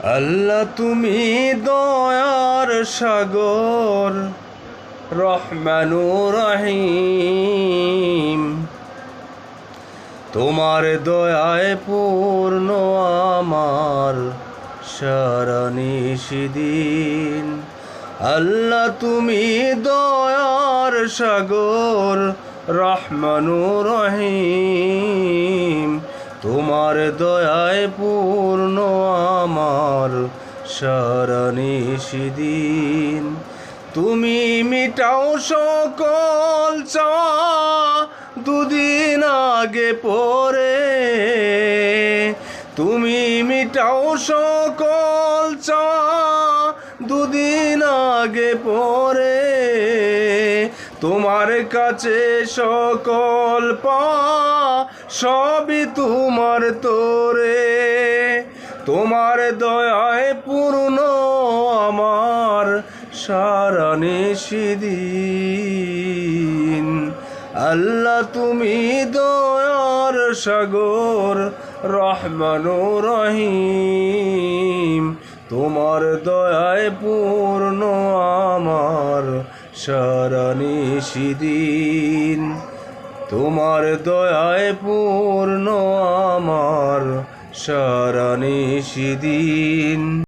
আল্লাহ তুমি দয়ার সাগর, রহমানুর রহিম। তোমার দয়ায় পূর্ণ আমার সারা নিশিদিন। আল্লাহ তুমি দয়ার সাগর, রহমানুর রহিম। তোমার দয়ায় পূর্ণ আমার সারা নিশিদিন। তুমি মিটাও সকল চাওয়া দুদিন আগে পরে। তুমি মিটাও সকল চাওয়া দুদিন আগে পরে। তোমার কাছে সকল পাওয়া সবই তোমার তোরে। তোমার দয়ায় পূর্ণ আমার সারা নিশিদিন। আল্লাহ তুমি দয়ার সাগর, রহমানুর রহিম। তোমার দয়ায় পূর্ণ আমার সারা নিশিদিন। তোমার দয়ায় পূর্ণ আমার সারা নিশিদিন।